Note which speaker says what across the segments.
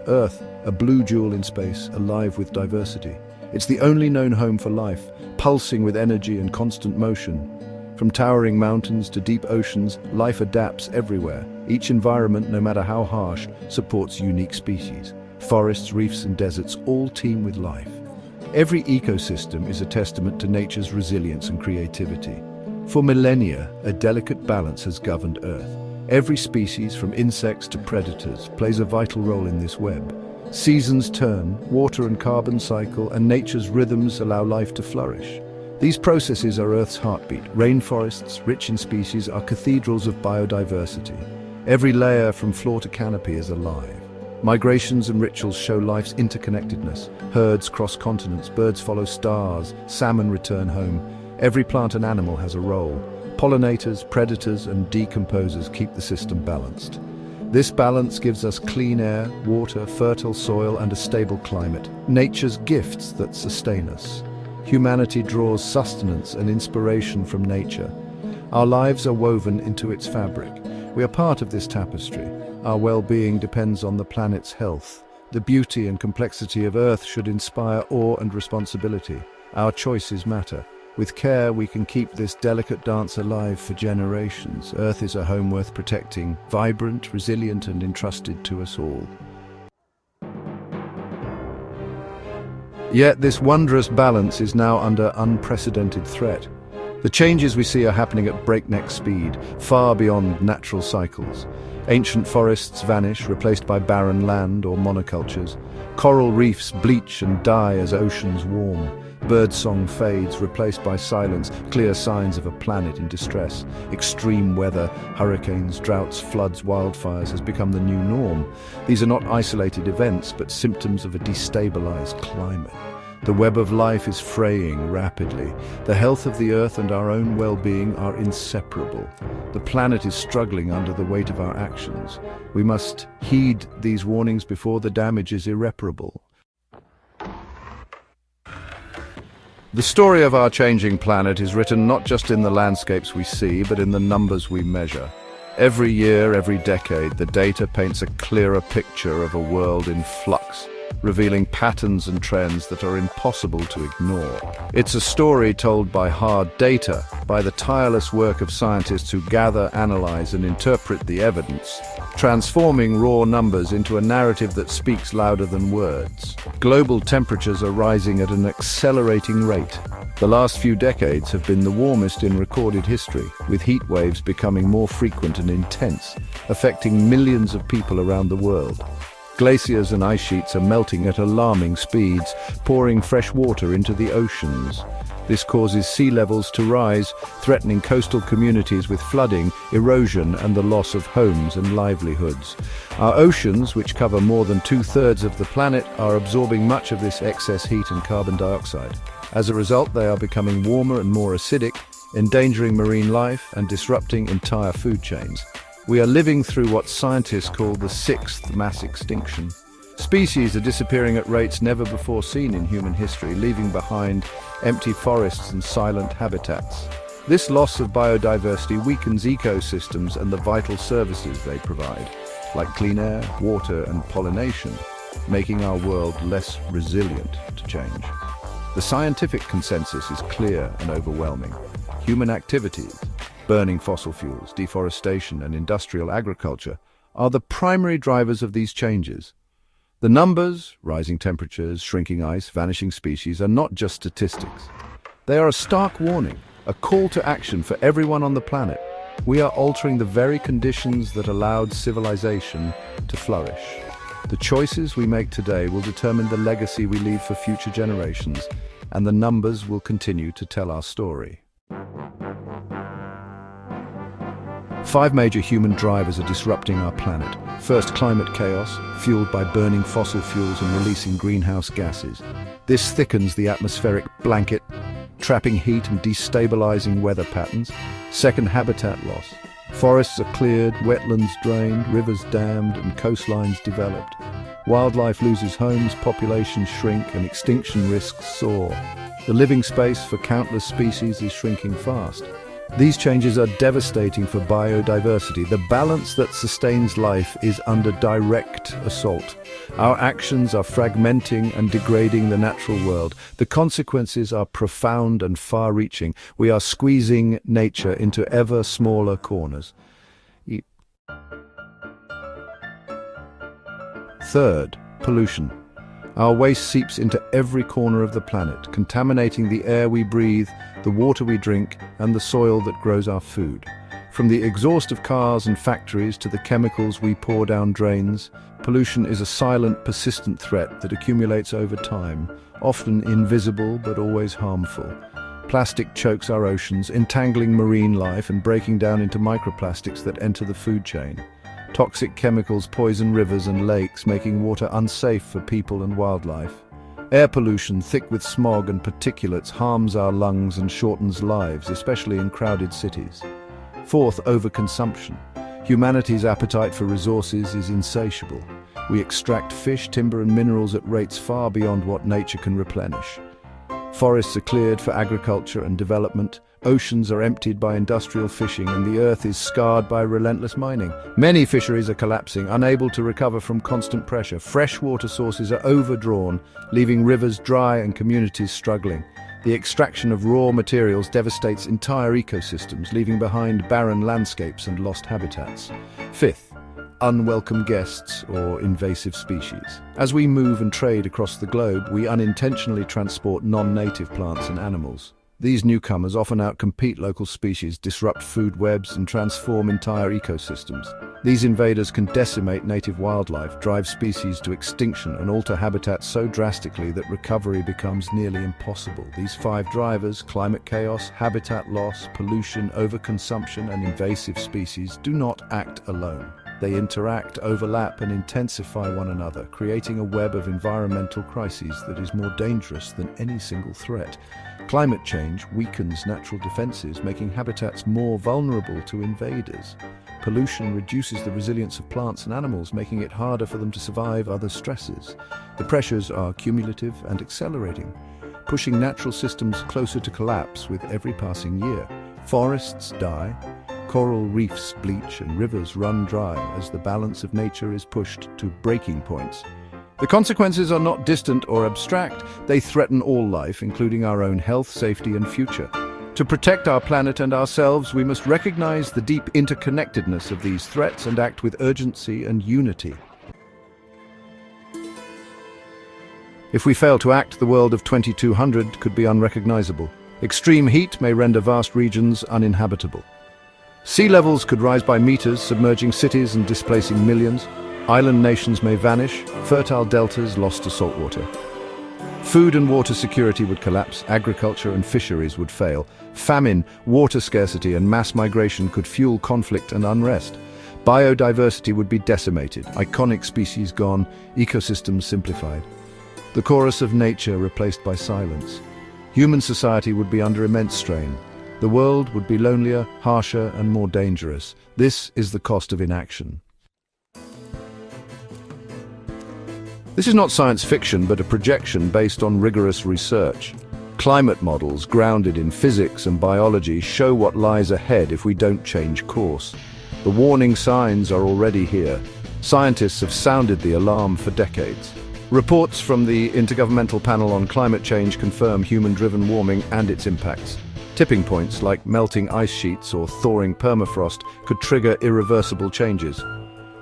Speaker 1: Earth, a blue jewel in space, alive with diversity. It's the only known home for life, pulsing with energy and constant motion. From towering mountains to deep oceans, life adapts everywhere. Each environment, no matter how harsh, supports unique species. Forests, reefs, and deserts all teem with life. Every ecosystem is a testament to nature's resilience and creativity. For millennia, a delicate balance has governed Earth. Every species, from insects to predators, plays a vital role in this web. Seasons turn, water and carbon cycle, and nature's rhythms allow life to flourish. These processes are Earth's heartbeat. Rainforests, rich in species, are cathedrals of biodiversity. Every layer, from floor to canopy, is alive. Migrations and rituals show life's interconnectedness. Herds cross continents, birds follow stars, salmon return home. Every plant and animal has a role. Pollinators, predators, and decomposers keep the system balanced. This balance gives us clean air, water, fertile soil, and a stable climate. Nature's gifts that sustain us. Humanity draws sustenance and inspiration from nature. Our lives are woven into its fabric. We are part of this tapestry. Our well-being depends on the planet's health. The beauty and complexity of Earth should inspire awe and responsibility. Our choices matter. With care, we can keep this delicate dance alive for generations. Earth is a home worth protecting, vibrant, resilient, and entrusted to us all. Yet this wondrous balance is now under unprecedented threat. The changes we see are happening at breakneck speed, far beyond natural cycles. Ancient forests vanish, replaced by barren land or monocultures. Coral reefs bleach and die as oceans warm. Birdsong fades, replaced by silence, clear signs of a planet in distress. Extreme weather, hurricanes, droughts, floods, wildfires has become the new norm. These are not isolated events, but symptoms of a destabilized climate. The web of life is fraying rapidly. The health of the Earth and our own well-being are inseparable. The planet is struggling under the weight of our actions. We must heed these warnings before the damage is irreparable. The story of our changing planet is written not just in the landscapes we see, but in the numbers we measure. Every year, every decade, the data paints a clearer picture of a world in flux, revealing patterns and trends that are impossible to ignore. It's a story told by hard data, by the tireless work of scientists who gather, analyze, and interpret the evidence, transforming raw numbers into a narrative that speaks louder than words. Global temperatures are rising at an accelerating rate. The last few decades have been the warmest in recorded history, with heat waves becoming more frequent and intense, affecting millions of people around the world. Glaciers and ice sheets are melting at alarming speeds, pouring fresh water into the oceans. This causes sea levels to rise, threatening coastal communities with flooding, erosion, and the loss of homes and livelihoods. Our oceans, which cover more than 2/3 of the planet, are absorbing much of this excess heat and carbon dioxide. As a result, they are becoming warmer and more acidic, endangering marine life and disrupting entire food chains. We are living through what scientists call the sixth mass extinction. Species are disappearing at rates never before seen in human history, leaving behind empty forests and silent habitats. This loss of biodiversity weakens ecosystems and the vital services they provide, like clean air, water, and pollination, making our world less resilient to change. The scientific consensus is clear and overwhelming. Human activities, burning fossil fuels, deforestation, and industrial agriculture are the primary drivers of these changes. The numbers, rising temperatures, shrinking ice, vanishing species, are not just statistics. They are a stark warning, a call to action for everyone on the planet. We are altering the very conditions that allowed civilization to flourish. The choices we make today will determine the legacy we leave for future generations, and the numbers will continue to tell our story. 5 major human drivers are disrupting our planet. First, climate chaos, fueled by burning fossil fuels and releasing greenhouse gases. This thickens the atmospheric blanket, trapping heat and destabilizing weather patterns. Second, habitat loss. Forests are cleared, wetlands drained, rivers dammed, and coastlines developed. Wildlife loses homes, populations shrink, and extinction risks soar. The living space for countless species is shrinking fast. These changes are devastating for biodiversity. The balance that sustains life is under direct assault. Our actions are fragmenting and degrading the natural world. The consequences are profound and far-reaching. We are squeezing nature into ever smaller corners. Third, pollution. Our waste seeps into every corner of the planet, contaminating the air we breathe, the water we drink, and the soil that grows our food. From the exhaust of cars and factories to the chemicals we pour down drains, pollution is a silent, persistent threat that accumulates over time, often invisible but always harmful. Plastic chokes our oceans, entangling marine life and breaking down into microplastics that enter the food chain. Toxic chemicals poison rivers and lakes, making water unsafe for people and wildlife. Air pollution, thick with smog and particulates, harms our lungs and shortens lives, especially in crowded cities. Fourth, overconsumption. Humanity's appetite for resources is insatiable. We extract fish, timber and minerals at rates far beyond what nature can replenish. Forests are cleared for agriculture and development. Oceans are emptied by industrial fishing, and the earth is scarred by relentless mining. Many fisheries are collapsing, unable to recover from constant pressure. Freshwater sources are overdrawn, leaving rivers dry and communities struggling. The extraction of raw materials devastates entire ecosystems, leaving behind barren landscapes and lost habitats. Fifth, unwelcome guests or invasive species. As we move and trade across the globe, we unintentionally transport non-native plants and animals. These newcomers often outcompete local species, disrupt food webs, and transform entire ecosystems. These invaders can decimate native wildlife, drive species to extinction, and alter habitats so drastically that recovery becomes nearly impossible. These 5 drivers, climate chaos, habitat loss, pollution, overconsumption, and invasive species, do not act alone. They interact, overlap, and intensify one another, creating a web of environmental crises that is more dangerous than any single threat. Climate change weakens natural defenses, making habitats more vulnerable to invaders. Pollution reduces the resilience of plants and animals, making it harder for them to survive other stresses. The pressures are cumulative and accelerating, pushing natural systems closer to collapse with every passing year. Forests die, coral reefs bleach, and rivers run dry as the balance of nature is pushed to breaking points. The consequences are not distant or abstract. They threaten all life, including our own health, safety, and future. To protect our planet and ourselves, we must recognize the deep interconnectedness of these threats and act with urgency and unity. If we fail to act, the world of 2200 could be unrecognizable. Extreme heat may render vast regions uninhabitable. Sea levels could rise by meters, submerging cities and displacing millions. Island nations may vanish, fertile deltas lost to saltwater. Food and water security would collapse, agriculture and fisheries would fail. Famine, water scarcity and mass migration could fuel conflict and unrest. Biodiversity would be decimated, iconic species gone, ecosystems simplified. The chorus of nature replaced by silence. Human society would be under immense strain. The world would be lonelier, harsher and more dangerous. This is the cost of inaction. This is not science fiction, but a projection based on rigorous research. Climate models grounded in physics and biology show what lies ahead if we don't change course. The warning signs are already here. Scientists have sounded the alarm for decades. Reports from the Intergovernmental Panel on Climate Change confirm human-driven warming and its impacts. Tipping points like melting ice sheets or thawing permafrost could trigger irreversible changes.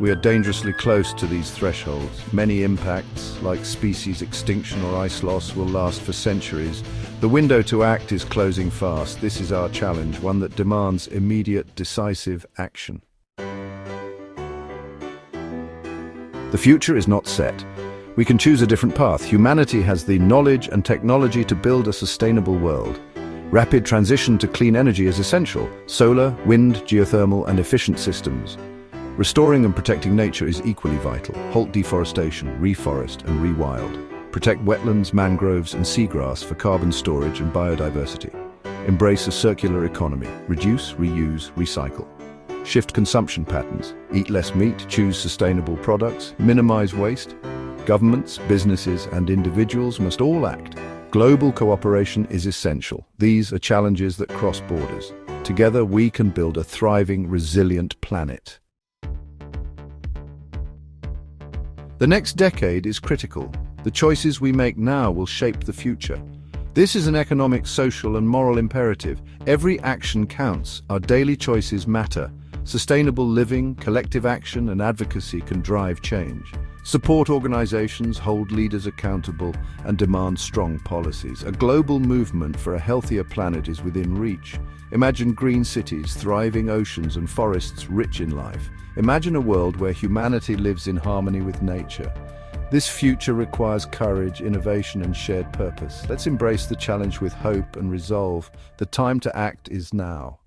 Speaker 1: We are dangerously close to these thresholds. Many impacts, like species extinction or ice loss, will last for centuries. The window to act is closing fast. This is our challenge, one that demands immediate, decisive action. The future is not set. We can choose a different path. Humanity has the knowledge and technology to build a sustainable world. Rapid transition to clean energy is essential. Solar, wind, geothermal, and efficient systems. Restoring and protecting nature is equally vital. Halt deforestation, reforest and rewild. Protect wetlands, mangroves and seagrass for carbon storage and biodiversity. Embrace a circular economy. Reduce, reuse, recycle. Shift consumption patterns. Eat less meat, choose sustainable products, minimize waste. Governments, businesses and individuals must all act. Global cooperation is essential. These are challenges that cross borders. Together, we can build a thriving, resilient planet. The next decade is critical. The choices we make now will shape the future. This is an economic, social, and moral imperative. Every action counts. Our daily choices matter. Sustainable living, collective action, and advocacy can drive change. Support organizations, hold leaders accountable, and demand strong policies. A global movement for a healthier planet is within reach. Imagine green cities, thriving oceans, and forests rich in life. Imagine a world where humanity lives in harmony with nature. This future requires courage, innovation, and shared purpose. Let's embrace the challenge with hope and resolve. The time to act is now.